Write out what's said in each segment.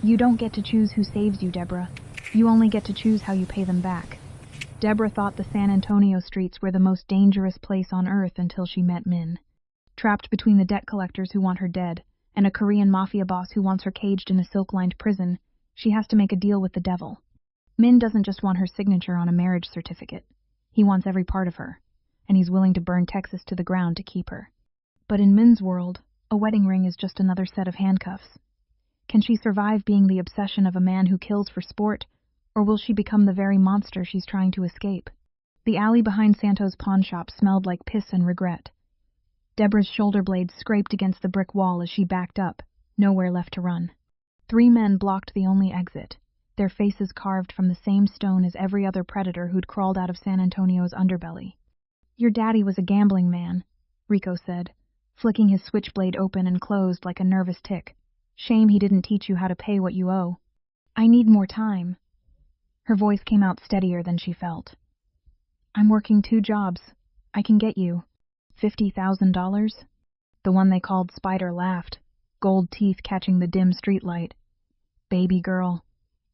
You don't get to choose who saves you, Deborah. You only get to choose how you pay them back. Deborah thought the San Antonio streets were the most dangerous place on earth until she met Minh. Trapped between the debt collectors who want her dead and a Korean Mafia boss who wants her caged in a silk-lined prison, she has to make a deal with the devil. Minh doesn't just want her signature on a marriage certificate. He wants every part of her, and he's willing to burn Texas to the ground to keep her. But in Minh's world, a wedding ring is just another set of handcuffs. Can she survive being the obsession of a man who kills for sport, or will she become the very monster she's trying to escape? The alley behind Santo's pawn shop smelled like piss and regret. Deborah's shoulder blades scraped against the brick wall as she backed up, nowhere left to run. 3 men blocked the only exit, their faces carved from the same stone as every other predator who'd crawled out of San Antonio's underbelly. "Your daddy was a gambling man," Rico said, flicking his switchblade open and closed like a nervous tick. "Shame he didn't teach you how to pay what you owe." "I need more time." Her voice came out steadier than she felt. "I'm working 2 jobs. I can get you $50,000? The one they called Spider laughed, gold teeth catching the dim streetlight. "Baby girl,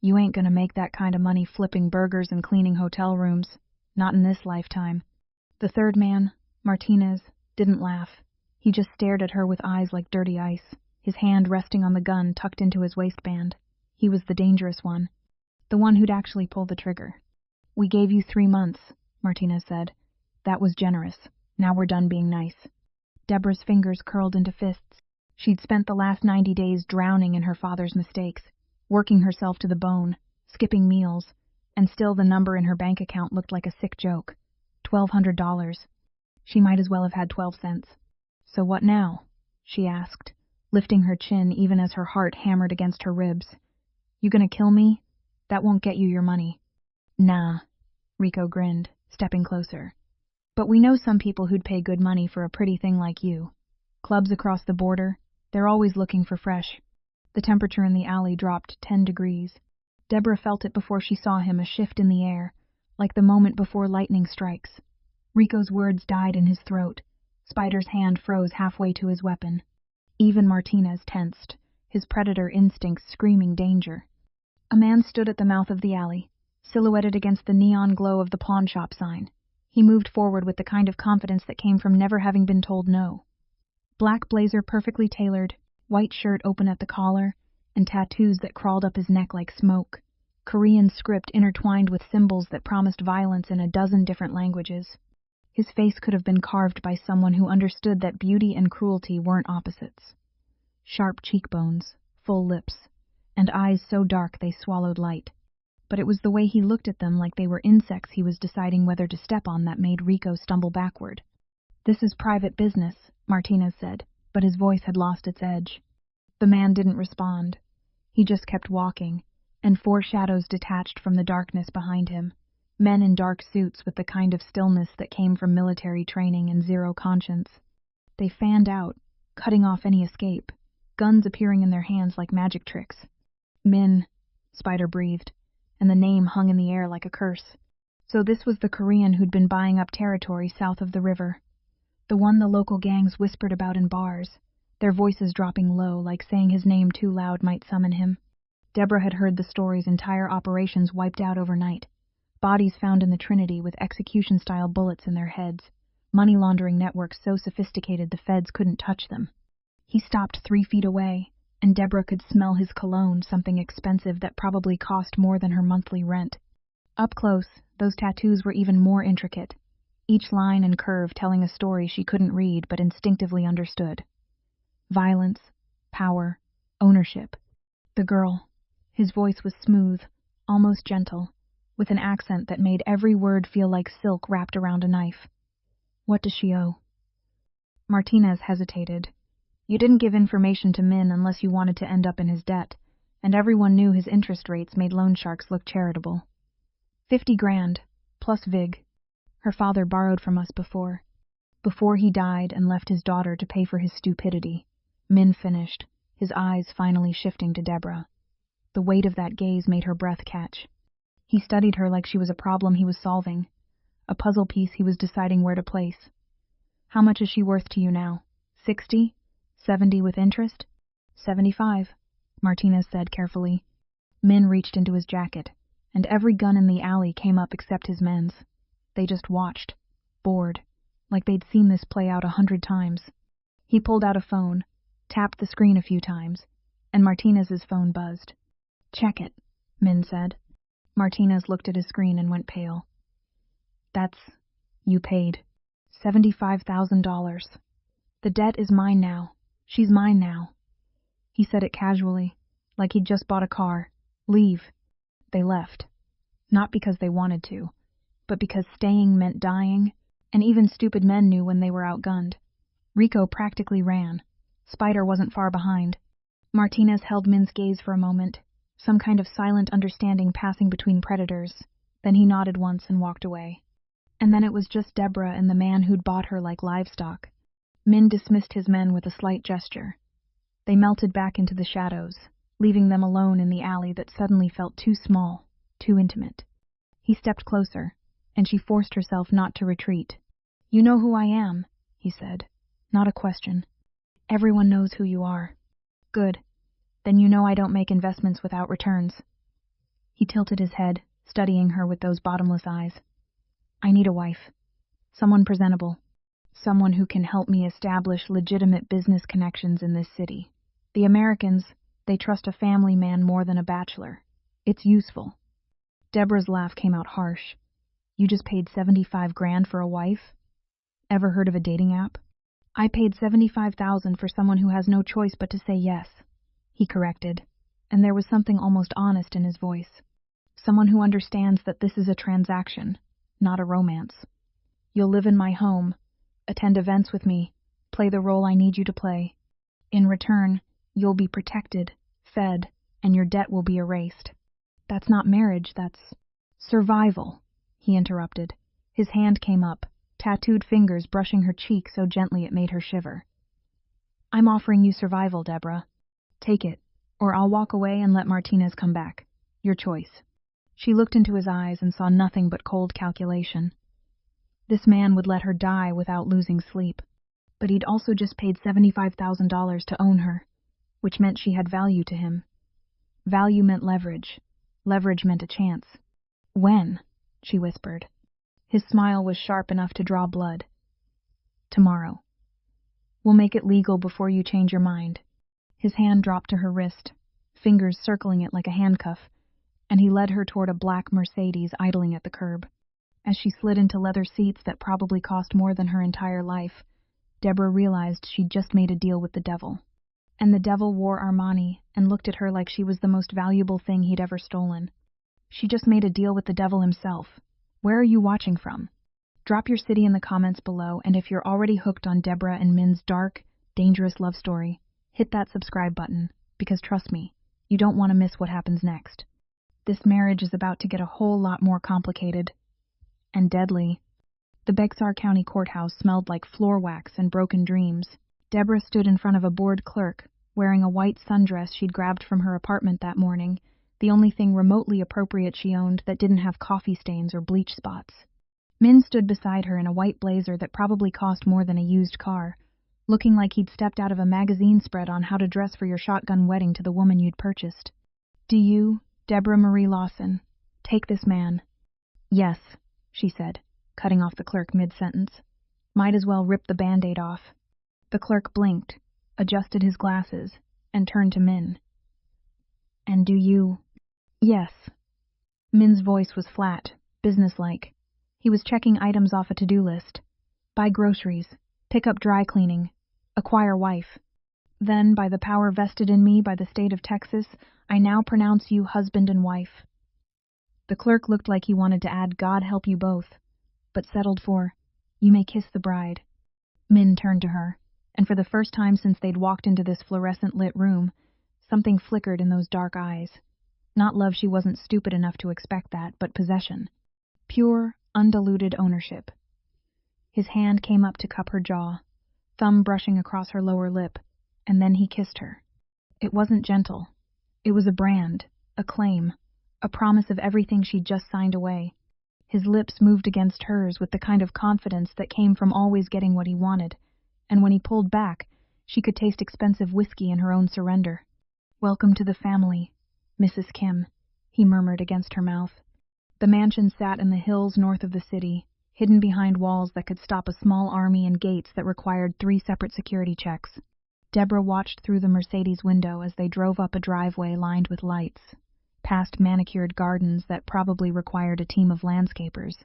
you ain't gonna make that kind of money flipping burgers and cleaning hotel rooms. Not in this lifetime." The third man, Martinez, didn't laugh. He just stared at her with eyes like dirty ice, his hand resting on the gun tucked into his waistband. He was the dangerous one, the one who'd actually pull the trigger. "We gave you 3 months, Martinez said. "That was generous. Now we're done being nice." Deborah's fingers curled into fists. She'd spent the last 90 days drowning in her father's mistakes, working herself to the bone, skipping meals, and still the number in her bank account looked like a sick joke. $1,200. She might as well have had 12 cents. "So what now?" she asked, lifting her chin even as her heart hammered against her ribs. "You gonna kill me? That won't get you your money." "Nah," Rico grinned, stepping closer. "But we know some people who'd pay good money for a pretty thing like you. Clubs across the border, they're always looking for fresh." The temperature in the alley dropped 10 degrees. Deborah felt it before she saw him, a shift in the air, like the moment before lightning strikes. Rico's words died in his throat. Spider's hand froze halfway to his weapon. Even Martinez tensed, his predator instincts screaming danger. A man stood at the mouth of the alley, silhouetted against the neon glow of the pawn shop sign. He moved forward with the kind of confidence that came from never having been told no. Black blazer perfectly tailored, white shirt open at the collar, and tattoos that crawled up his neck like smoke. Korean script intertwined with symbols that promised violence in a dozen different languages. His face could have been carved by someone who understood that beauty and cruelty weren't opposites. Sharp cheekbones, full lips, and eyes so dark they swallowed light. But it was the way he looked at them like they were insects he was deciding whether to step on that made Rico stumble backward. "This is private business," Martinez said, but his voice had lost its edge. The man didn't respond. He just kept walking, and 4 shadows detached from the darkness behind him. Men in dark suits with the kind of stillness that came from military training and zero conscience. They fanned out, cutting off any escape, guns appearing in their hands like magic tricks. "Minh," Spider breathed, and the name hung in the air like a curse. So this was the Korean who'd been buying up territory south of the river. The one the local gangs whispered about in bars, their voices dropping low, like saying his name too loud might summon him. Deborah had heard the story's entire operations wiped out overnight. Bodies found in the Trinity with execution-style bullets in their heads. Money laundering networks so sophisticated the feds couldn't touch them. He stopped 3 feet away, and Deborah could smell his cologne, something expensive that probably cost more than her monthly rent. Up close, those tattoos were even more intricate, each line and curve telling a story she couldn't read but instinctively understood. Violence, power, ownership. The girl. His voice was smooth, almost gentle, with an accent that made every word feel like silk wrapped around a knife. "What does she owe?" Martinez hesitated. You didn't give information to Minh unless you wanted to end up in his debt, and everyone knew his interest rates made loan sharks look charitable. 50 grand, plus vig. Her father borrowed from us before he died and left his daughter to pay for his stupidity. Minh finished, his eyes finally shifting to Deborah. The weight of that gaze made her breath catch. He studied her like she was a problem he was solving, a puzzle piece he was deciding where to place. "How much is she worth to you now? 60? 70 with interest?" 75. Martinez said carefully. Minh reached into his jacket, and every gun in the alley came up except his men's. They just watched, bored, like they'd seen this play out 100 times. He pulled out a phone, tapped the screen a few times, and Martinez's phone buzzed. "Check it," Minh said. Martinez looked at his screen and went pale. You paid $75,000. The debt is mine now. She's mine now." He said it casually, like he'd just bought a car. "Leave." They left. Not because they wanted to, but because staying meant dying, and even stupid men knew when they were outgunned. Rico practically ran. Spider wasn't far behind. Martinez held Minh's gaze for a moment, some kind of silent understanding passing between predators. Then he nodded once and walked away. And then it was just Deborah and the man who'd bought her like livestock. Minh dismissed his men with a slight gesture. They melted back into the shadows, leaving them alone in the alley that suddenly felt too small, too intimate. He stepped closer, and she forced herself not to retreat. "You know who I am," he said. "Not a question. Everyone knows who you are." "Good. Then you know I don't make investments without returns." He tilted his head, studying her with those bottomless eyes. "I need a wife. Someone presentable. Someone who can help me establish legitimate business connections in this city. The Americans, they trust a family man more than a bachelor. It's useful." Deborah's laugh came out harsh. "You just paid 75 grand for a wife? Ever heard of a dating app?" "I paid 75,000 for someone who has no choice but to say yes," he corrected, and there was something almost honest in his voice. "Someone who understands that this is a transaction, not a romance. You'll live in my home, attend events with me, play the role I need you to play. In return, you'll be protected, fed, and your debt will be erased." "That's not marriage, that's survival," he interrupted. His hand came up, tattooed fingers brushing her cheek so gently it made her shiver. "I'm offering you survival, Deborah. Take it, or I'll walk away and let Martinez come back. Your choice." She looked into his eyes and saw nothing but cold calculation. This man would let her die without losing sleep. But he'd also just paid $75,000 to own her, which meant she had value to him. Value meant leverage. Leverage meant a chance. "When?" she whispered. His smile was sharp enough to draw blood. "Tomorrow. We'll make it legal before you change your mind." His hand dropped to her wrist, fingers circling it like a handcuff, and he led her toward a black Mercedes idling at the curb. As she slid into leather seats that probably cost more than her entire life, Deborah realized she'd just made a deal with the devil. And the devil wore Armani and looked at her like she was the most valuable thing he'd ever stolen. She just made a deal with the devil himself. Where are you watching from? Drop your city in the comments below, and if you're already hooked on Deborah and Minh's dark, dangerous love story, hit that subscribe button, because trust me, you don't want to miss what happens next. This marriage is about to get a whole lot more complicated. And deadly. The Bexar County Courthouse smelled like floor wax and broken dreams. Deborah stood in front of a bored clerk, wearing a white sundress she'd grabbed from her apartment that morning, the only thing remotely appropriate she owned that didn't have coffee stains or bleach spots. Minh stood beside her in a white blazer that probably cost more than a used car, looking like he'd stepped out of a magazine spread on how to dress for your shotgun wedding to the woman you'd purchased. "Do you, Deborah Marie Lawson, take this man?" "Yes," she said, cutting off the clerk mid-sentence. "Might as well rip the Band-Aid off." The clerk blinked, adjusted his glasses, and turned to Minh. "And do you—" "Yes." Minh's voice was flat, businesslike. He was checking items off a to-do list. Buy groceries, pick up dry cleaning, acquire wife. Then, by the power vested in me by the state of Texas, I now pronounce you husband and wife. The clerk looked like he wanted to add "God help you both," but settled for, "You may kiss the bride." Minh turned to her, and for the first time since they'd walked into this fluorescent-lit room, something flickered in those dark eyes. Not love, she wasn't stupid enough to expect that, but possession. Pure, undiluted ownership. His hand came up to cup her jaw, thumb brushing across her lower lip, and then he kissed her. It wasn't gentle. It was a brand, a claim, a promise of everything she'd just signed away. His lips moved against hers with the kind of confidence that came from always getting what he wanted, and when he pulled back, she could taste expensive whiskey in her own surrender. Welcome to the family, Mrs. Kim, he murmured against her mouth. The mansion sat in the hills north of the city, hidden behind walls that could stop a small army and gates that required 3 separate security checks. Deborah watched through the Mercedes window as they drove up a driveway lined with lights, past manicured gardens that probably required a team of landscapers,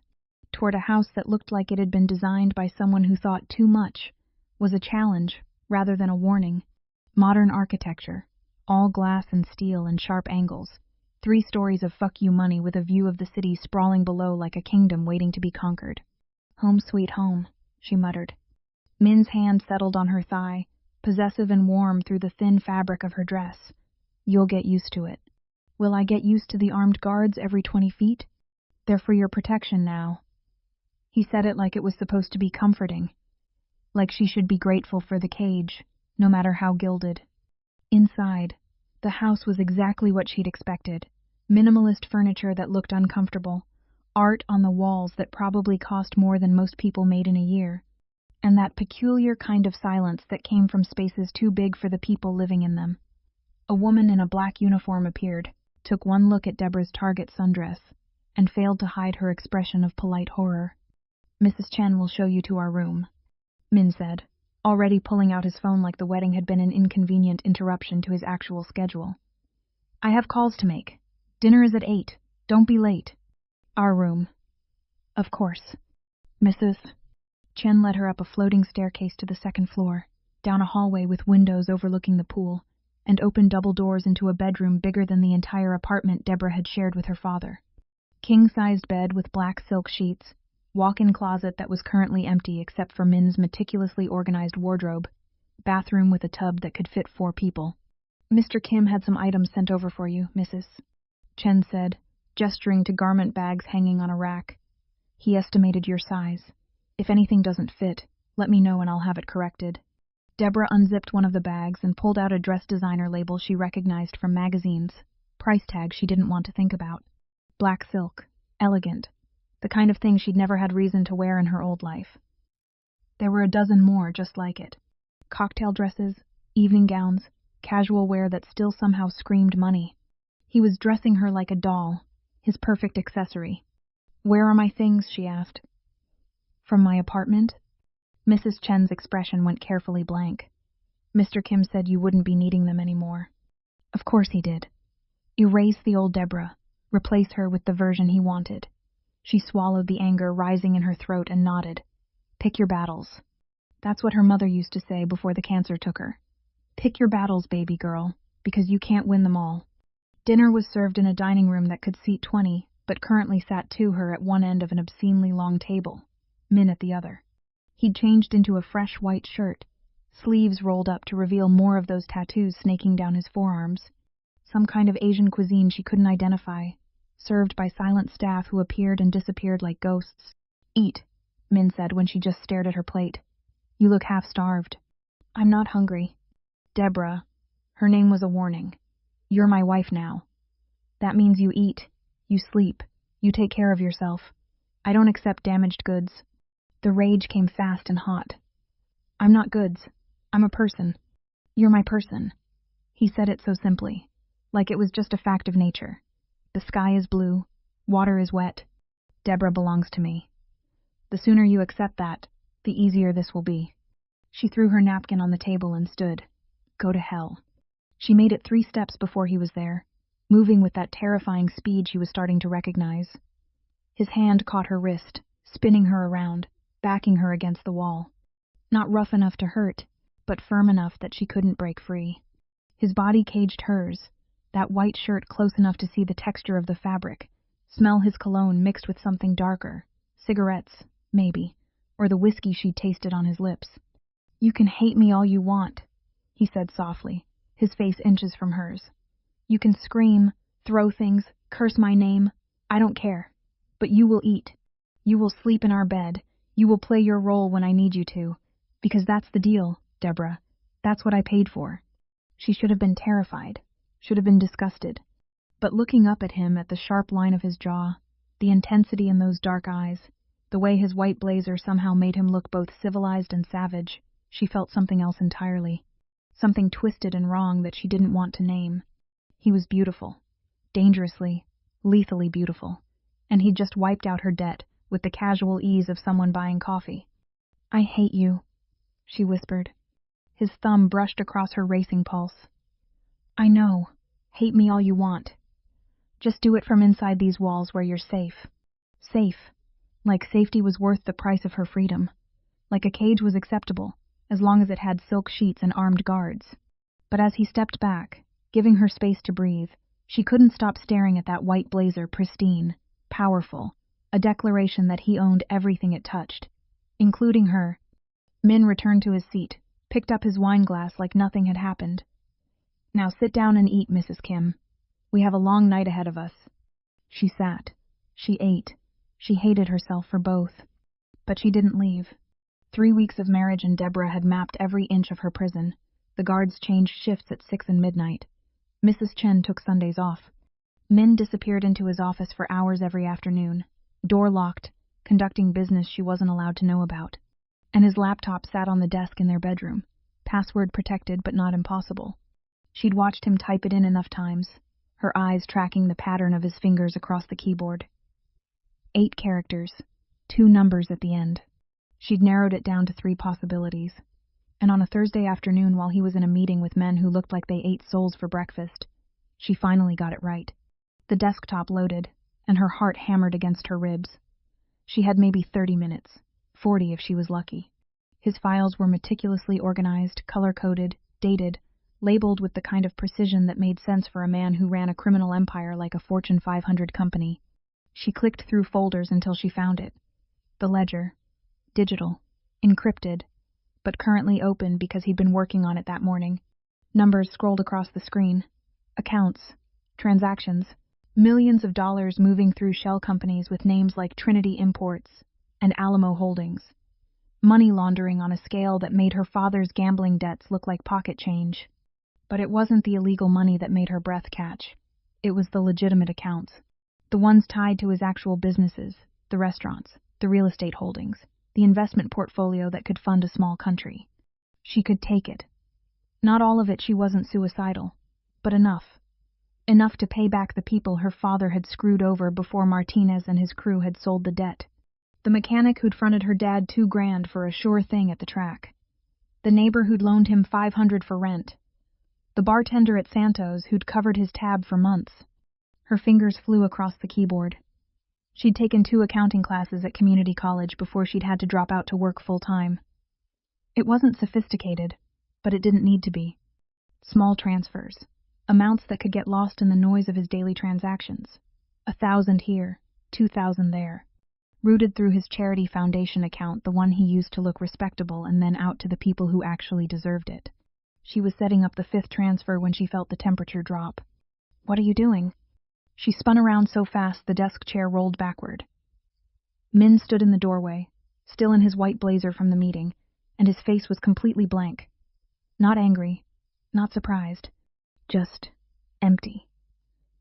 toward a house that looked like it had been designed by someone who thought too much was a challenge rather than a warning. Modern architecture, all glass and steel and sharp angles, 3 stories of fuck you money with a view of the city sprawling below like a kingdom waiting to be conquered. Home sweet home, she muttered. Min's hand settled on her thigh, possessive and warm through the thin fabric of her dress. You'll get used to it. Will I get used to the armed guards every 20 feet? They're for your protection now. He said it like it was supposed to be comforting, like she should be grateful for the cage, no matter how gilded. Inside, the house was exactly what she'd expected. Minimalist furniture that looked uncomfortable, art on the walls that probably cost more than most people made in a year, and that peculiar kind of silence that came from spaces too big for the people living in them. A woman in a black uniform appeared, took one look at Deborah's Target sundress, and failed to hide her expression of polite horror. Mrs. Chen will show you to our room, Min said, already pulling out his phone like the wedding had been an inconvenient interruption to his actual schedule. I have calls to make. Dinner is at 8. Don't be late. Our room. Of course. Mrs. Chen led her up a floating staircase to the 2nd floor, down a hallway with windows overlooking the pool, and opened double doors into a bedroom bigger than the entire apartment Deborah had shared with her father. King-sized bed with black silk sheets, walk-in closet that was currently empty except for Min's meticulously organized wardrobe, bathroom with a tub that could fit 4 people. Mr. Kim had some items sent over for you, Mrs. Chen said, gesturing to garment bags hanging on a rack. He estimated your size. If anything doesn't fit, let me know and I'll have it corrected. Deborah unzipped one of the bags and pulled out a dress designer label she recognized from magazines, price tag she didn't want to think about. Black silk, elegant, the kind of thing she'd never had reason to wear in her old life. There were a dozen more just like it. Cocktail dresses, evening gowns, casual wear that still somehow screamed money. He was dressing her like a doll, his perfect accessory. Where are my things? She asked. From my apartment? Mrs. Chen's expression went carefully blank. Mr. Kim said you wouldn't be needing them anymore. Of course he did. Erase the old Deborah. Replace her with the version he wanted. She swallowed the anger rising in her throat and nodded. Pick your battles. That's what her mother used to say before the cancer took her. Pick your battles, baby girl, because you can't win them all. Dinner was served in a dining room that could seat 20, but currently sat to her at one end of an obscenely long table, Min at the other. He'd changed into a fresh white shirt, sleeves rolled up to reveal more of those tattoos snaking down his forearms. Some kind of Asian cuisine she couldn't identify, served by silent staff who appeared and disappeared like ghosts. Eat, Min said when she just stared at her plate. You look half-starved. I'm not hungry. Deborah, her name was a warning. You're my wife now. That means you eat, you sleep, you take care of yourself. I don't accept damaged goods. The rage came fast and hot. I'm not goods. I'm a person. You're my person. He said it so simply, like it was just a fact of nature. The sky is blue. Water is wet. Deborah belongs to me. The sooner you accept that, the easier this will be. She threw her napkin on the table and stood. Go to hell. She made it 3 steps before he was there, moving with that terrifying speed she was starting to recognize. His hand caught her wrist, spinning her around, backing her against the wall. Not rough enough to hurt, but firm enough that she couldn't break free. His body caged hers, that white shirt close enough to see the texture of the fabric, smell his cologne mixed with something darker, cigarettes, maybe, or the whiskey she'd tasted on his lips. You can hate me all you want, he said softly, his face inches from hers. You can scream, throw things, curse my name, I don't care. But you will eat. You will sleep in our bed. You will play your role when I need you to. Because that's the deal, Deborah. That's what I paid for. She should have been terrified, should have been disgusted. But looking up at him at the sharp line of his jaw, the intensity in those dark eyes, the way his white blazer somehow made him look both civilized and savage, she felt something else entirely. something twisted and wrong that she didn't want to name. He was beautiful, dangerously, lethally beautiful, and he'd just wiped out her debt with the casual ease of someone buying coffee. "I hate you," she whispered. His thumb brushed across her racing pulse. "I know. Hate me all you want. Just do it from inside these walls where you're safe. Safe. Like safety was worth the price of her freedom. Like a cage was acceptable, as long as it had silk sheets and armed guards." But as he stepped back, giving her space to breathe, she couldn't stop staring at that white blazer, pristine, powerful, a declaration that he owned everything it touched, including her. Minh returned to his seat, picked up his wine glass like nothing had happened. "Now sit down and eat, Mrs. Kim. We have a long night ahead of us." She sat. She ate. She hated herself for both. But she didn't leave. 3 weeks of marriage and Deborah had mapped every inch of her prison. The guards changed shifts at 6 and midnight. Mrs. Chen took Sundays off. Minh disappeared into his office for hours every afternoon, door locked, conducting business she wasn't allowed to know about. And his laptop sat on the desk in their bedroom, password protected but not impossible. She'd watched him type it in enough times, her eyes tracking the pattern of his fingers across the keyboard. 8 characters, 2 numbers at the end. She'd narrowed it down to 3 possibilities. And on a Thursday afternoon, while he was in a meeting with men who looked like they ate souls for breakfast, she finally got it right. The desktop loaded, and her heart hammered against her ribs. She had maybe 30 minutes, 40 if she was lucky. His files were meticulously organized, color-coded, dated, labeled with the kind of precision that made sense for a man who ran a criminal empire like a Fortune 500 company. She clicked through folders until she found it. The ledger. Digital. Encrypted. But currently open because he'd been working on it that morning. Numbers scrolled across the screen. Accounts. Transactions. Millions of dollars moving through shell companies with names like Trinity Imports and Alamo Holdings. Money laundering on a scale that made her father's gambling debts look like pocket change. But it wasn't the illegal money that made her breath catch. It was the legitimate accounts. The ones tied to his actual businesses, the restaurants, the real estate holdings, the investment portfolio that could fund a small country. She could take it. Not all of it. She wasn't suicidal, but enough. Enough to pay back the people her father had screwed over before Martinez and his crew had sold the debt. The mechanic who'd fronted her dad $2,000 for a sure thing at the track. The neighbor who'd loaned him $500 for rent. The bartender at Santos who'd covered his tab for months. Her fingers flew across the keyboard. She'd taken 2 accounting classes at community college before she'd had to drop out to work full-time. It wasn't sophisticated, but it didn't need to be. Small transfers, amounts that could get lost in the noise of his daily transactions. 1,000 here, 2,000 there. Routed through his charity foundation account, the one he used to look respectable, and then out to the people who actually deserved it. She was setting up the 5th transfer when she felt the temperature drop. "What are you doing?" She spun around so fast the desk chair rolled backward. Minh stood in the doorway, still in his white blazer from the meeting, and his face was completely blank. Not angry, not surprised, just empty.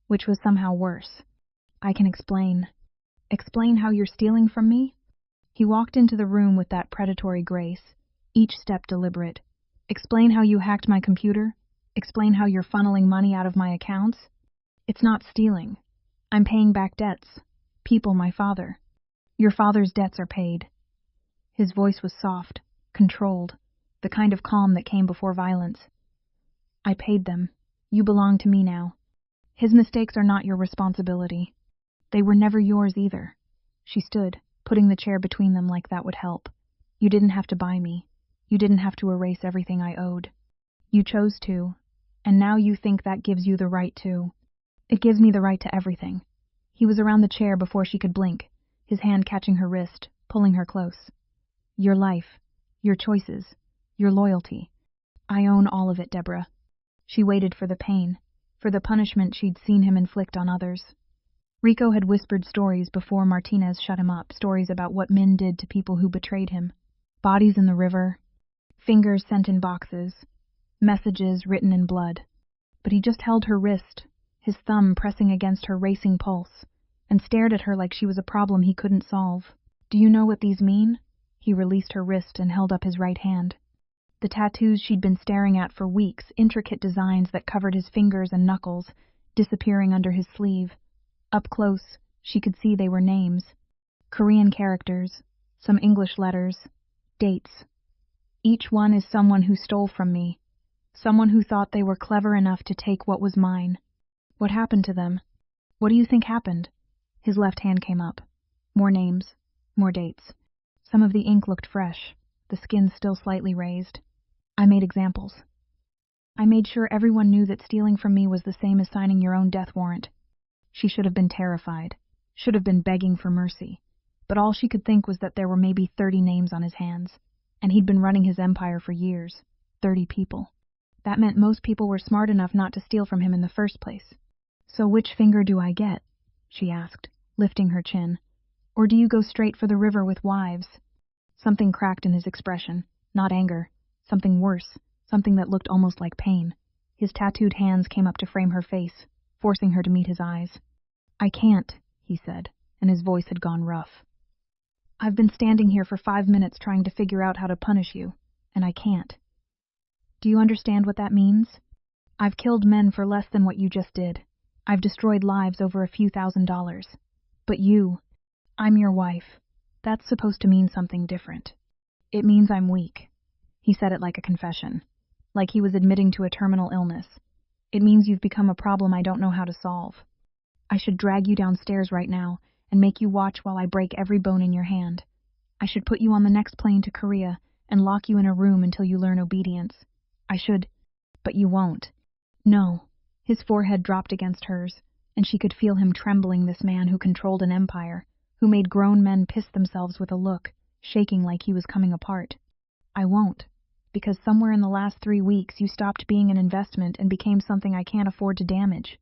Which was somehow worse. "I can explain." "Explain how you're stealing from me?" He walked into the room with that predatory grace, each step deliberate. "Explain how you hacked my computer? Explain how you're funneling money out of my accounts? It's not stealing. I'm paying back debts. People, my father. Your father's debts are paid." His voice was soft, controlled, the kind of calm that came before violence. "I paid them. You belong to me now. His mistakes are not your responsibility. They were never yours either." She stood, putting the chair between them like that would help. "You didn't have to buy me. You didn't have to erase everything I owed. You chose to, and now you think that gives you the right to. It gives me the right to everything." He was around the chair before she could blink, his hand catching her wrist, pulling her close. "Your life, your choices, your loyalty. I own all of it, Deborah." She waited for the pain, for the punishment she'd seen him inflict on others. Rico had whispered stories before Martinez shut him up, stories about what Minh did to people who betrayed him. Bodies in the river, fingers sent in boxes, messages written in blood. But he just held her wrist, his thumb pressing against her racing pulse, and stared at her like she was a problem he couldn't solve. "Do you know what these mean?" He released her wrist and held up his right hand. The tattoos she'd been staring at for weeks, intricate designs that covered his fingers and knuckles, disappearing under his sleeve. Up close, she could see they were names. Korean characters, some English letters, dates. Each one is someone who stole from me. Someone who thought they were clever enough to take what was mine. What happened to them? What do you think happened? His left hand came up. More names, more dates. Some of the ink looked fresh, the skin still slightly raised. I made examples. I made sure everyone knew that stealing from me was the same as signing your own death warrant. She should have been terrified, should have been begging for mercy, but all she could think was that there were maybe 30 names on his hands, and he'd been running his empire for years, 30 people. That meant most people were smart enough not to steal from him in the first place. So which finger do I get? She asked, lifting her chin. Or do you go straight for the river with wives? Something cracked in his expression, not anger, something worse, something that looked almost like pain. His tattooed hands came up to frame her face, forcing her to meet his eyes. I can't, he said, and his voice had gone rough. I've been standing here for 5 minutes trying to figure out how to punish you, and I can't. Do you understand what that means? I've killed men for less than what you just did. I've destroyed lives over a few $1,000s. But you, I'm your wife. That's supposed to mean something different. It means I'm weak. He said it like a confession, like he was admitting to a terminal illness. It means you've become a problem I don't know how to solve. I should drag you downstairs right now and make you watch while I break every bone in your hand. I should put you on the next plane to Korea and lock you in a room until you learn obedience. I should, but you won't. No. His forehead dropped against hers, and she could feel him trembling, this man who controlled an empire, who made grown men piss themselves with a look, shaking like he was coming apart. I won't, because somewhere in the last 3 weeks you stopped being an investment and became something I can't afford to damage.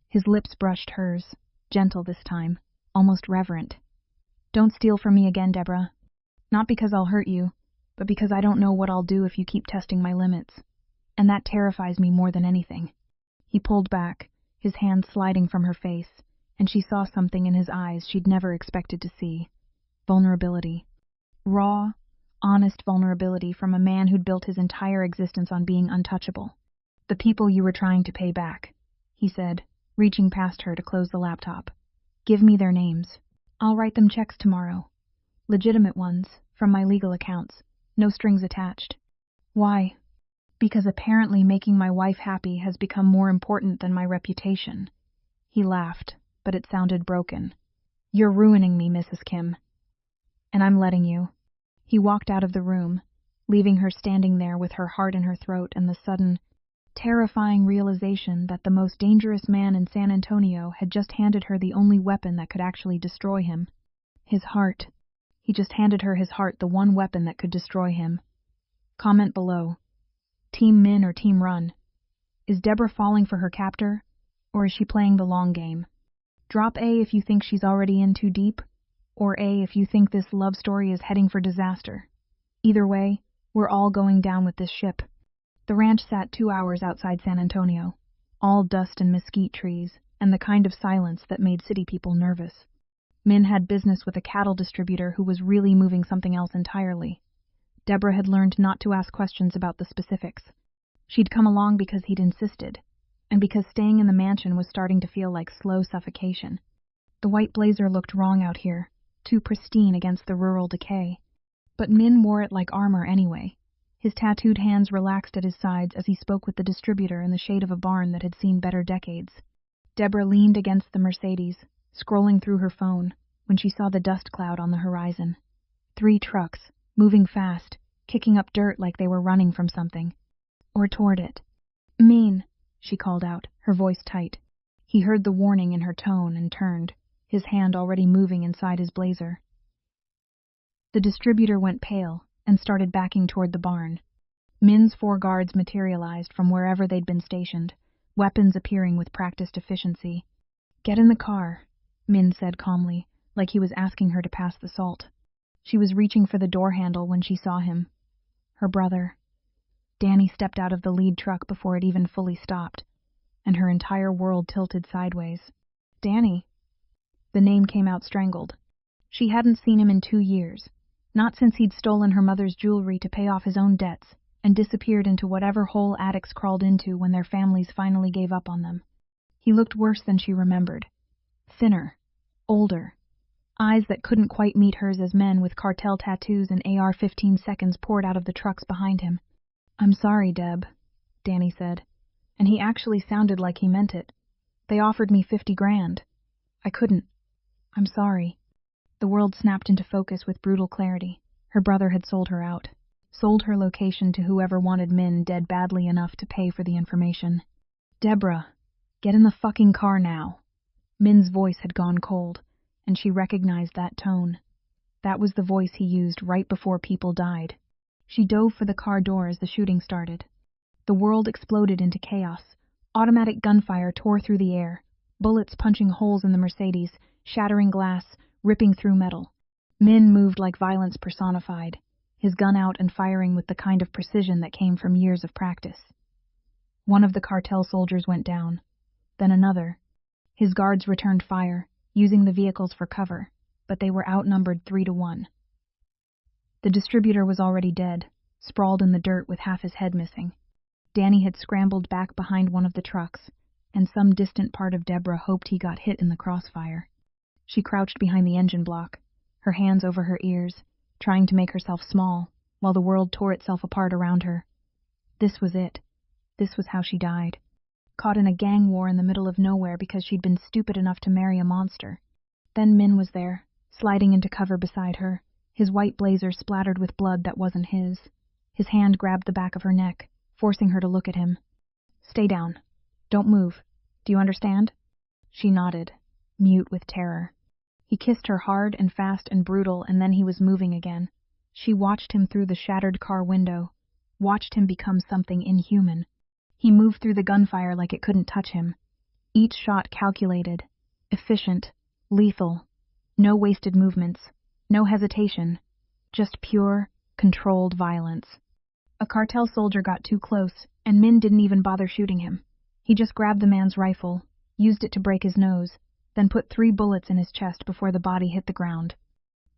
His lips brushed hers, gentle this time, almost reverent. Don't steal from me again, Deborah. Not because I'll hurt you, but because I don't know what I'll do if you keep testing my limits. And that terrifies me more than anything. He pulled back, his hand sliding from her face, and she saw something in his eyes she'd never expected to see. Vulnerability. Raw, honest vulnerability from a man who'd built his entire existence on being untouchable. The people you were trying to pay back, he said, reaching past her to close the laptop. Give me their names. I'll write them checks tomorrow. Legitimate ones, from my legal accounts. No strings attached. Why? Because apparently making my wife happy has become more important than my reputation. He laughed, but it sounded broken. You're ruining me, Mrs. Kim. And I'm letting you. He walked out of the room, leaving her standing there with her heart in her throat and the sudden, terrifying realization that the most dangerous man in San Antonio had just handed her the only weapon that could actually destroy him. His heart. He just handed her his heart, the one weapon that could destroy him. Comment below. Team Minh or Team Run? Is Deborah falling for her captor, or is she playing the long game? Drop A if you think she's already in too deep, or A if you think this love story is heading for disaster. Either way, we're all going down with this ship. The ranch sat 2 hours outside San Antonio, all dust and mesquite trees, and the kind of silence that made city people nervous. Minh had business with a cattle distributor who was really moving something else entirely. Deborah had learned not to ask questions about the specifics. She'd come along because he'd insisted, and because staying in the mansion was starting to feel like slow suffocation. The white blazer looked wrong out here, too pristine against the rural decay. But Minh wore it like armor anyway. His tattooed hands relaxed at his sides as he spoke with the distributor in the shade of a barn that had seen better decades. Deborah leaned against the Mercedes, scrolling through her phone, when she saw the dust cloud on the horizon. 3 trucks, moving fast, kicking up dirt like they were running from something. Or toward it. Minh, she called out, her voice tight. He heard the warning in her tone and turned, his hand already moving inside his blazer. The distributor went pale and started backing toward the barn. Minh's 4 guards materialized from wherever they'd been stationed, weapons appearing with practiced efficiency. Get in the car, Minh said calmly, like he was asking her to pass the salt. She was reaching for the door handle when she saw him. Her brother. Danny stepped out of the lead truck before it even fully stopped, and her entire world tilted sideways. Danny. The name came out strangled. She hadn't seen him in 2 years, not since he'd stolen her mother's jewelry to pay off his own debts, and disappeared into whatever hole addicts crawled into when their families finally gave up on them. He looked worse than she remembered. Thinner. Older. Eyes that couldn't quite meet hers as men with cartel tattoos and AR-15 seconds poured out of the trucks behind him. "I'm sorry, Deb," Danny said. And he actually sounded like he meant it. "They offered me 50 grand. I couldn't. I'm sorry." The world snapped into focus with brutal clarity. Her brother had sold her out. Sold her location to whoever wanted Minh dead badly enough to pay for the information. "Deborah, get in the fucking car now." Minh's voice had gone cold, and she recognized that tone. That was the voice he used right before people died. She dove for the car door as the shooting started. The world exploded into chaos. Automatic gunfire tore through the air, bullets punching holes in the Mercedes, shattering glass, ripping through metal. Minh moved like violence personified, his gun out and firing with the kind of precision that came from years of practice. One of the cartel soldiers went down, then another. His guards returned fire, using the vehicles for cover, but they were outnumbered 3-1. The distributor was already dead, sprawled in the dirt with half his head missing. Danny had scrambled back behind one of the trucks, and some distant part of Deborah hoped he got hit in the crossfire. She crouched behind the engine block, her hands over her ears, trying to make herself small, while the world tore itself apart around her. This was it. This was how she died. Caught in a gang war in the middle of nowhere because she'd been stupid enough to marry a monster. Then Minh was there, sliding into cover beside her, his white blazer splattered with blood that wasn't his. His hand grabbed the back of her neck, forcing her to look at him. "Stay down. Don't move. Do you understand?" She nodded, mute with terror. He kissed her hard and fast and brutal, and then he was moving again. She watched him through the shattered car window, watched him become something inhuman. He moved through the gunfire like it couldn't touch him. Each shot calculated, efficient, lethal. No wasted movements, no hesitation, just pure, controlled violence. A cartel soldier got too close, and Minh didn't even bother shooting him. He just grabbed the man's rifle, used it to break his nose, then put 3 bullets in his chest before the body hit the ground.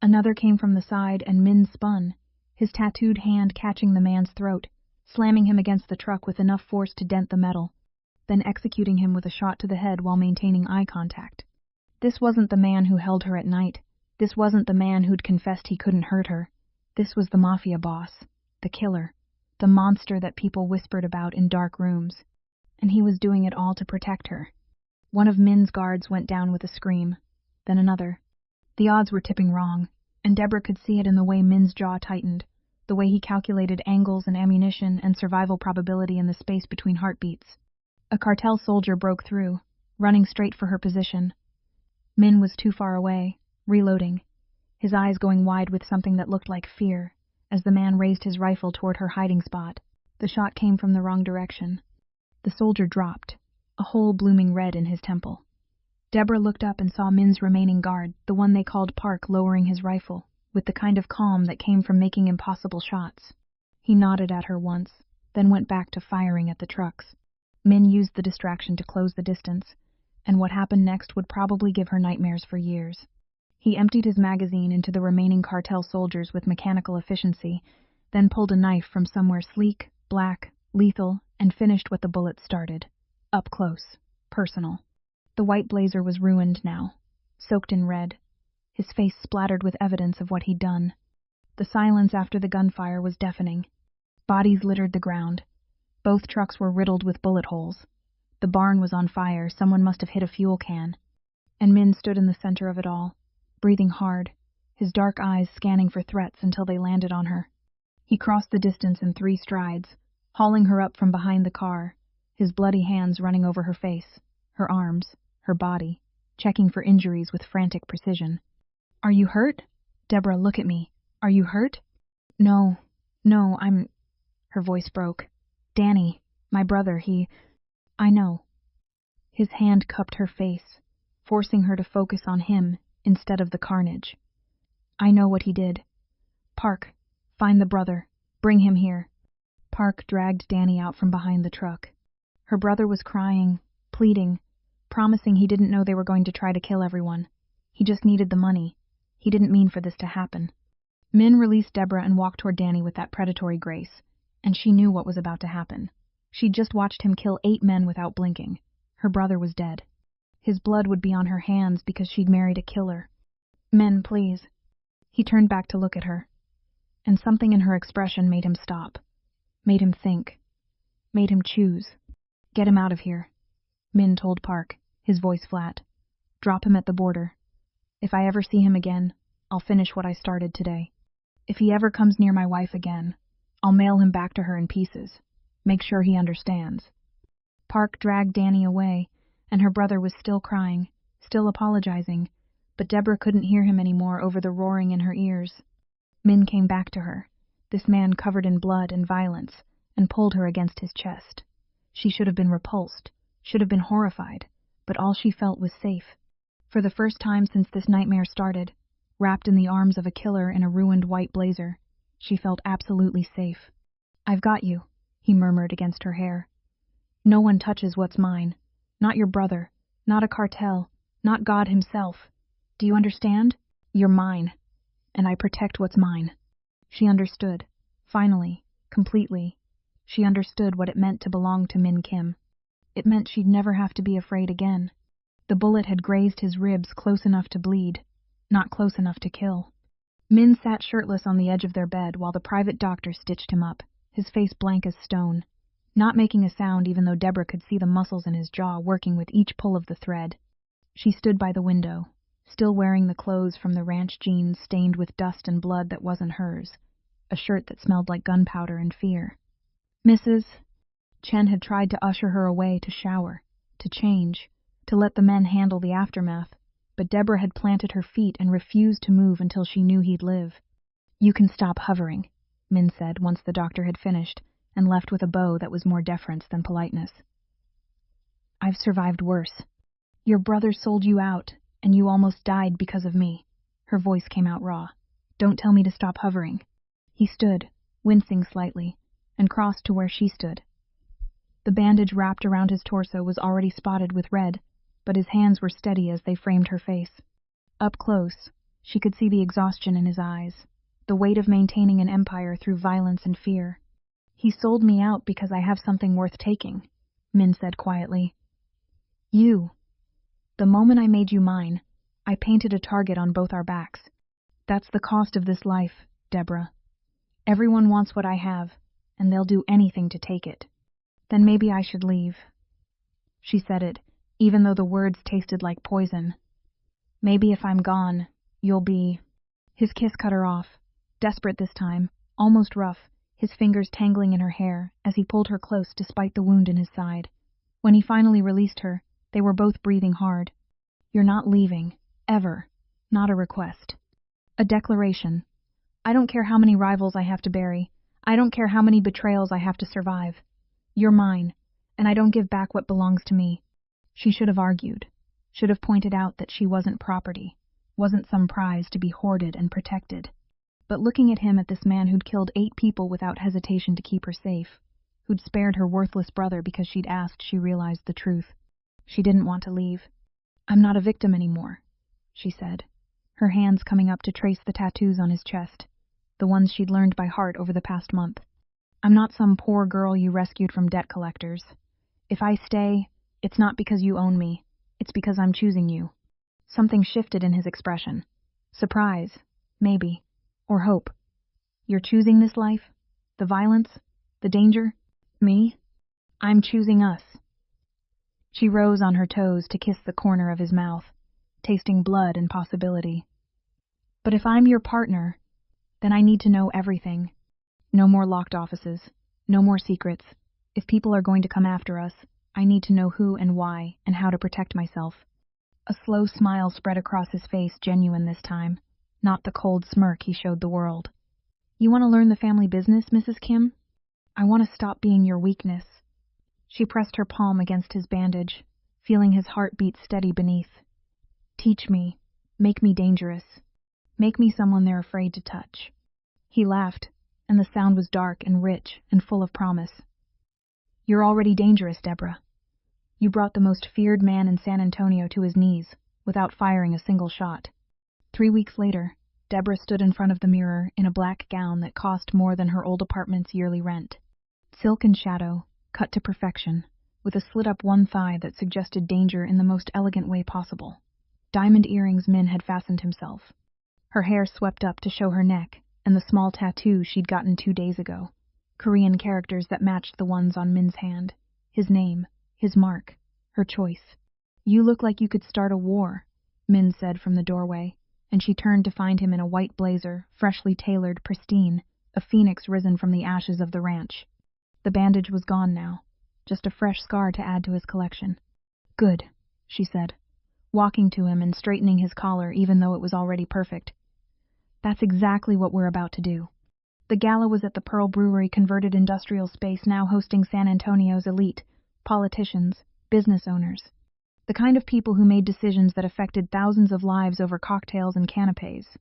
Another came from the side, and Minh spun, his tattooed hand catching the man's throat, slamming him against the truck with enough force to dent the metal, then executing him with a shot to the head while maintaining eye contact. This wasn't the man who held her at night. This wasn't the man who'd confessed he couldn't hurt her. This was the mafia boss, the killer, the monster that people whispered about in dark rooms. And he was doing it all to protect her. One of Minh's guards went down with a scream, then another. The odds were tipping wrong, and Deborah could see it in the way Minh's jaw tightened, the way he calculated angles and ammunition and survival probability in the space between heartbeats. A cartel soldier broke through, running straight for her position. Minh was too far away, reloading, his eyes going wide with something that looked like fear, as the man raised his rifle toward her hiding spot. The shot came from the wrong direction. The soldier dropped, a hole blooming red in his temple. Deborah looked up and saw Minh's remaining guard, the one they called Park, lowering his rifle, with the kind of calm that came from making impossible shots. He nodded at her once, then went back to firing at the trucks. Minh used the distraction to close the distance, and what happened next would probably give her nightmares for years. He emptied his magazine into the remaining cartel soldiers with mechanical efficiency, then pulled a knife from somewhere sleek, black, lethal, and finished what the bullets started. Up close, personal. The white blazer was ruined now, soaked in red, his face splattered with evidence of what he'd done. The silence after the gunfire was deafening. Bodies littered the ground. Both trucks were riddled with bullet holes. The barn was on fire, someone must have hit a fuel can. And Minh stood in the center of it all, breathing hard, his dark eyes scanning for threats until they landed on her. He crossed the distance in 3 strides, hauling her up from behind the car, his bloody hands running over her face, her arms, her body, checking for injuries with frantic precision. "Are you hurt? Deborah, look at me. Are you hurt?" No, I'm..." Her voice broke. "Danny, my brother, I know." His hand cupped her face, forcing her to focus on him instead of the carnage. "I know what he did. Park, find the brother. Bring him here." Park dragged Danny out from behind the truck. Her brother was crying, pleading, promising he didn't know they were going to try to kill everyone. He just needed the money. He didn't mean for this to happen. Minh released Deborah and walked toward Danny with that predatory grace, And she knew what was about to happen. She'd just watched him kill 8 men without blinking. Her brother was dead. His blood would be on her hands because she'd married a killer. "Men, please." He turned back to look at her. And something in her expression made him stop. Made him think. Made him choose. "Get him out of here," Minh told Park, his voice flat. "Drop him at the border. If I ever see him again, I'll finish what I started today. If he ever comes near my wife again, I'll mail him back to her in pieces. Make sure he understands." Park dragged Danny away, and her brother was still crying, still apologizing, but Deborah couldn't hear him anymore over the roaring in her ears. Minh came back to her, this man covered in blood and violence, and pulled her against his chest. She should have been repulsed, should have been horrified, but all she felt was safe. For the first time since this nightmare started, wrapped in the arms of a killer in a ruined white blazer, she felt absolutely safe. "I've got you," he murmured against her hair. "No one touches what's mine. Not your brother, not a cartel, not God himself. Do you understand? You're mine, and I protect what's mine." She understood, finally, completely. She understood what it meant to belong to Minh Kim. It meant she'd never have to be afraid again. The bullet had grazed his ribs close enough to bleed, not close enough to kill. Minh sat shirtless on the edge of their bed while the private doctor stitched him up, his face blank as stone, not making a sound even though Deborah could see the muscles in his jaw working with each pull of the thread. She stood by the window, still wearing the clothes from the ranch jeans stained with dust and blood that wasn't hers, a shirt that smelled like gunpowder and fear. "Mrs." Chen had tried to usher her away to shower, to change, to let the men handle the aftermath, but Deborah had planted her feet and refused to move until she knew he'd live. "You can stop hovering," Minh said once the doctor had finished, and left with a bow that was more deference than politeness. "I've survived worse. Your brother sold you out, and you almost died because of me." Her voice came out raw. "Don't tell me to stop hovering." He stood, wincing slightly, and crossed to where she stood. The bandage wrapped around his torso was already spotted with red, but his hands were steady as they framed her face. Up close, she could see the exhaustion in his eyes, the weight of maintaining an empire through violence and fear. "He sold me out because I have something worth taking," Minh said quietly. "You. The moment I made you mine, I painted a target on both our backs. That's the cost of this life, Deborah. Everyone wants what I have, and they'll do anything to take it. Then maybe I should leave." She said it, even though the words tasted like poison. "Maybe if I'm gone, you'll be—" His kiss cut her off, desperate this time, almost rough, his fingers tangling in her hair as he pulled her close despite the wound in his side. When he finally released her, they were both breathing hard. "You're not leaving, ever. Not a request. A declaration. I don't care how many rivals I have to bury. I don't care how many betrayals I have to survive. You're mine, and I don't give back what belongs to me." She should have argued, should have pointed out that she wasn't property, wasn't some prize to be hoarded and protected. But looking at him, at this man who'd killed 8 people without hesitation to keep her safe, who'd spared her worthless brother because she'd asked, she realized the truth. She didn't want to leave. "I'm not a victim anymore," she said, her hands coming up to trace the tattoos on his chest, the ones she'd learned by heart over the past month. "I'm not some poor girl you rescued from debt collectors. If I stay, it's not because you own me. It's because I'm choosing you." Something shifted in his expression. Surprise, maybe, or hope. "You're choosing this life? The violence? The danger? Me? I'm choosing us." She rose on her toes to kiss the corner of his mouth, tasting blood and possibility. "But if I'm your partner, then I need to know everything. No more locked offices. No more secrets. If people are going to come after us, I need to know who and why and how to protect myself." A slow smile spread across his face, genuine this time, not the cold smirk he showed the world. "You want to learn the family business, Mrs. Kim? I want to stop being your weakness." She pressed her palm against his bandage, feeling his heart beat steady beneath. "Teach me. Make me dangerous. Make me someone they're afraid to touch." He laughed, and the sound was dark and rich and full of promise. "You're already dangerous, Deborah. You brought the most feared man in San Antonio to his knees, without firing a single shot." 3 weeks later, Deborah stood in front of the mirror in a black gown that cost more than her old apartment's yearly rent. Silk and shadow, cut to perfection, with a slit-up one thigh that suggested danger in the most elegant way possible. Diamond earrings Minh had fastened himself. Her hair swept up to show her neck, and the small tattoo she'd gotten 2 days ago. Korean characters that matched the ones on Min's hand. His name, his mark, her choice. "You look like you could start a war," Min said from the doorway, and she turned to find him in a white blazer, freshly tailored, pristine, a phoenix risen from the ashes of the ranch. The bandage was gone now, just a fresh scar to add to his collection. "Good," she said, walking to him and straightening his collar even though it was already perfect. "That's exactly what we're about to do." The gala was at the Pearl Brewery converted industrial space now hosting San Antonio's elite, politicians, business owners. The kind of people who made decisions that affected thousands of lives over cocktails and canapes.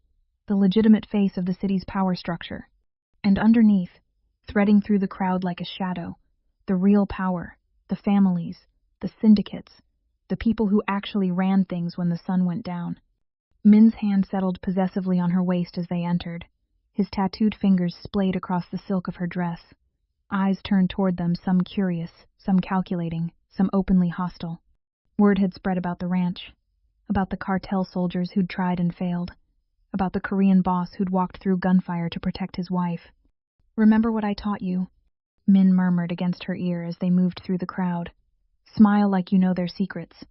The legitimate face of the city's power structure. And underneath, threading through the crowd like a shadow, the real power, the families, the syndicates, the people who actually ran things when the sun went down. Min's hand settled possessively on her waist as they entered. His tattooed fingers splayed across the silk of her dress. Eyes turned toward them, some curious, some calculating, some openly hostile. Word had spread about the ranch, about the cartel soldiers who'd tried and failed, about the Korean boss who'd walked through gunfire to protect his wife. "Remember what I taught you," Min murmured against her ear as they moved through the crowd. "Smile like you know their secrets.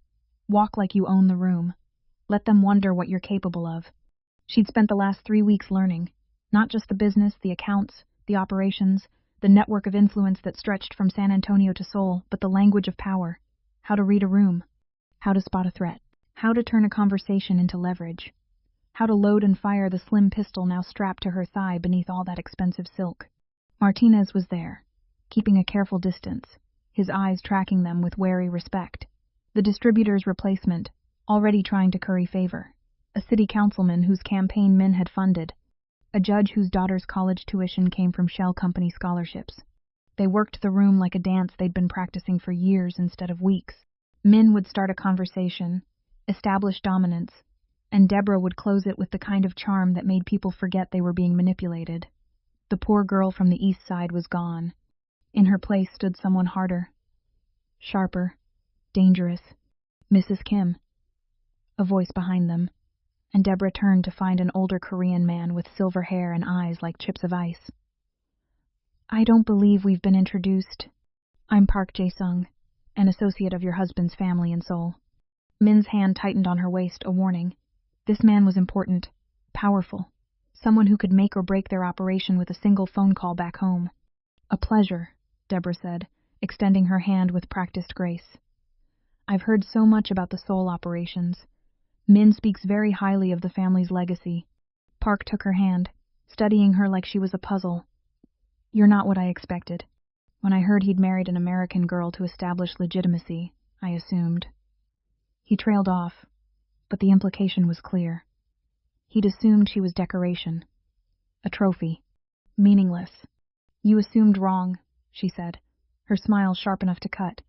Walk like you own the room. Let them wonder what you're capable of." She'd spent the last 3 weeks learning, not just the business, the accounts, the operations, the network of influence that stretched from San Antonio to Seoul, but the language of power. How to read a room. How to spot a threat. How to turn a conversation into leverage. How to load and fire the slim pistol now strapped to her thigh beneath all that expensive silk. Martinez was there, keeping a careful distance, his eyes tracking them with wary respect. The distributor's replacement, already trying to curry favor. A city councilman whose campaign Min had funded. A judge whose daughter's college tuition came from shell company scholarships. They worked the room like a dance they'd been practicing for years instead of weeks. Min would start a conversation, establish dominance, and Deborah would close it with the kind of charm that made people forget they were being manipulated. The poor girl from the east side was gone. In her place stood someone harder, sharper, dangerous. Mrs. Kim. A voice behind them, and Deborah turned to find an older Korean man with silver hair and eyes like chips of ice. "I don't believe we've been introduced. I'm Park Jae-sung, an associate of your husband's family in Seoul." Min's hand tightened on her waist, a warning. This man was important, powerful, someone who could make or break their operation with a single phone call back home. "A pleasure," Deborah said, extending her hand with practiced grace. "I've heard so much about the Seoul operations. Min speaks very highly of the family's legacy." Park took her hand, studying her like she was a puzzle. "You're not what I expected. When I heard he'd married an American girl to establish legitimacy, I assumed." He trailed off, but the implication was clear. He'd assumed she was decoration. A trophy. Meaningless. "You assumed wrong," she said, her smile sharp enough to cut.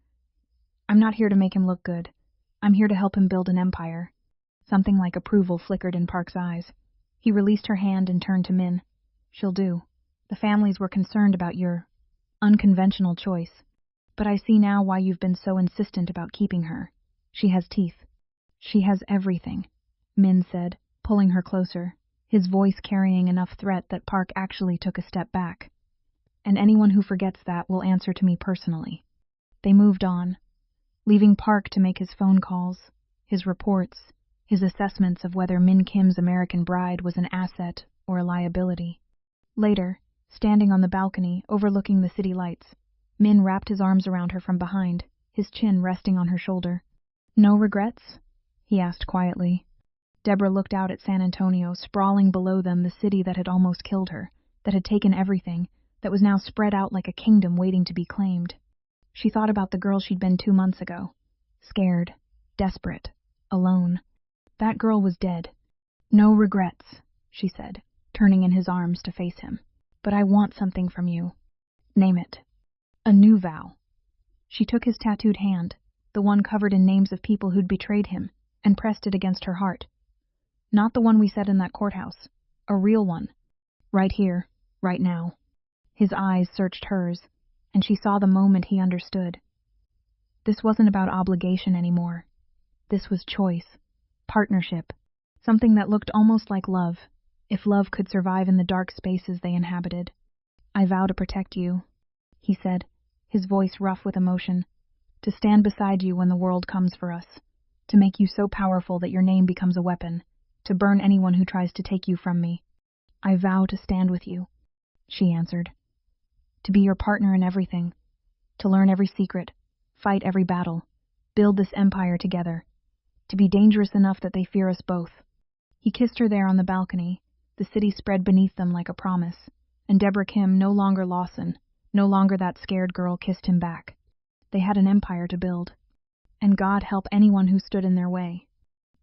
"I'm not here to make him look good. I'm here to help him build an empire." Something like approval flickered in Park's eyes. He released her hand and turned to Min. "She'll do. The families were concerned about your unconventional choice. But I see now why you've been so insistent about keeping her. She has teeth." "She has everything," Min said, pulling her closer, his voice carrying enough threat that Park actually took a step back. "And anyone who forgets that will answer to me personally." They moved on, leaving Park to make his phone calls, his reports, his assessments of whether Min Kim's American bride was an asset or a liability. Later, standing on the balcony overlooking the city lights, Min wrapped his arms around her from behind, his chin resting on her shoulder. "No regrets?" he asked quietly. Deborah looked out at San Antonio, sprawling below them, the city that had almost killed her, that had taken everything, that was now spread out like a kingdom waiting to be claimed. She thought about the girl she'd been 2 months ago. Scared, desperate, alone. That girl was dead. "No regrets," she said, turning in his arms to face him. "But I want something from you." "Name it." "A new vow." She took his tattooed hand, the one covered in names of people who'd betrayed him, and pressed it against her heart. "Not the one we said in that courthouse. A real one. Right here, right now." His eyes searched hers, and she saw the moment he understood. This wasn't about obligation anymore. This was choice, partnership, something that looked almost like love, if love could survive in the dark spaces they inhabited. "I vow to protect you," he said, his voice rough with emotion, "to stand beside you when the world comes for us, to make you so powerful that your name becomes a weapon, to burn anyone who tries to take you from me. I vow to stand with you," she answered. "To be your partner in everything, to learn every secret, fight every battle, build this empire together, to be dangerous enough that they fear us both." He kissed her there on the balcony, the city spread beneath them like a promise, and Deborah Kim, no longer Lawson, no longer that scared girl, kissed him back. They had an empire to build, and God help anyone who stood in their way.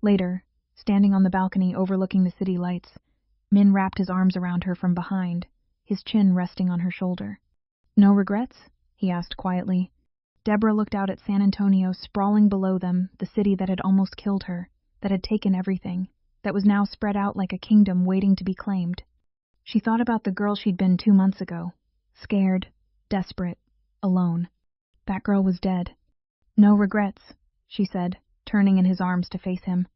Later, standing on the balcony overlooking the city lights, Minh wrapped his arms around her from behind, his chin resting on her shoulder. "No regrets?" he asked quietly. Deborah looked out at San Antonio sprawling below them, the city that had almost killed her, that had taken everything, that was now spread out like a kingdom waiting to be claimed. She thought about the girl she'd been 2 months ago, scared, desperate, alone. That girl was dead. "No regrets," she said, turning in his arms to face him.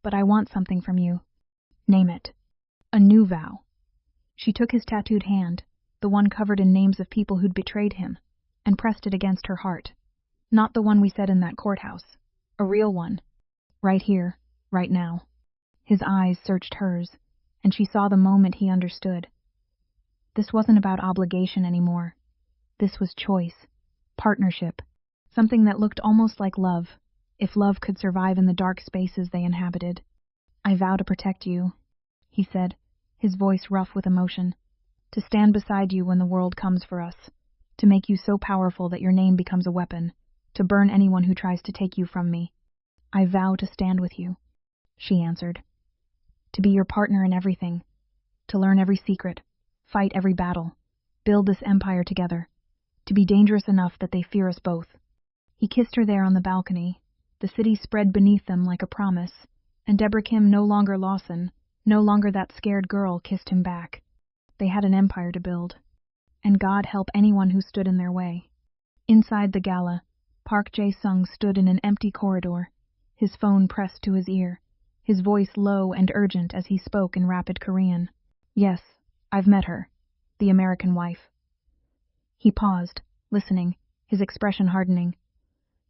"But I want something from you." "Name it." "A new vow." She took his tattooed hand, the one covered in names of people who'd betrayed him, and pressed it against her heart. "Not the one we said in that courthouse. A real one. Right here, right now." His eyes searched hers, and she saw the moment he understood. This wasn't about obligation anymore. This was choice, partnership, something that looked almost like love, if love could survive in the dark spaces they inhabited. "I vow to protect you," he said, his voice rough with emotion, "to stand beside you when the world comes for us, to make you so powerful that your name becomes a weapon, to burn anyone who tries to take you from me. I vow to stand with you," she answered. "To be your partner in everything, to learn every secret, fight every battle, build this empire together, to be dangerous enough that they fear us both." He kissed her there on the balcony, the city spread beneath them like a promise, and Deborah Kim, no longer Lawson, no longer that scared girl, kissed him back. They had an empire to build, and God help anyone who stood in their way. Inside the gala, Park Jae-sung stood in an empty corridor, his phone pressed to his ear, his voice low and urgent as he spoke in rapid Korean. "Yes, I've met her, the American wife." He paused, listening, his expression hardening.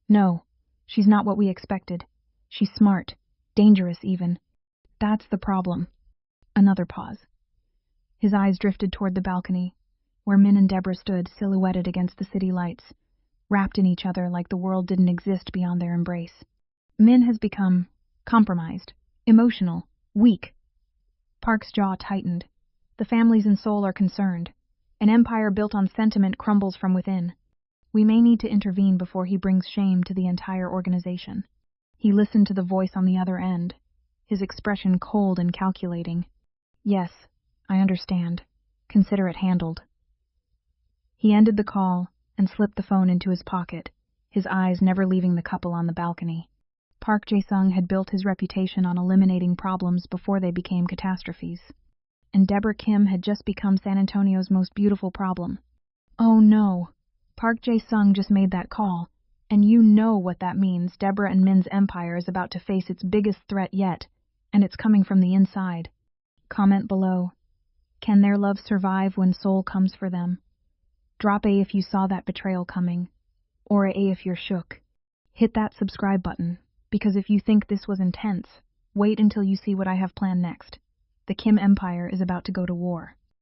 "No, she's not what we expected. She's smart, dangerous even. That's the problem." Another pause. His eyes drifted toward the balcony, where Minh and Deborah stood silhouetted against the city lights, wrapped in each other like the world didn't exist beyond their embrace. Minh has become compromised, emotional, weak. Park's jaw tightened. The families and soul are concerned. An empire built on sentiment crumbles from within. We may need to intervene before he brings shame to the entire organization. He listened to the voice on the other end, his expression cold and calculating. "Yes, I understand. Consider it handled." He ended the call and slipped the phone into his pocket, his eyes never leaving the couple on the balcony. Park Jae-sung had built his reputation on eliminating problems before they became catastrophes. And Deborah Kim had just become San Antonio's most beautiful problem. Oh no, Park Jae-sung just made that call, and you know what that means. Deborah and Min's empire is about to face its biggest threat yet, and it's coming from the inside. Comment below. Can their love survive when Seoul comes for them? Drop A if you saw that betrayal coming, or A if you're shook. Hit that subscribe button, because if you think this was intense, wait until you see what I have planned next. The Kim Empire is about to go to war.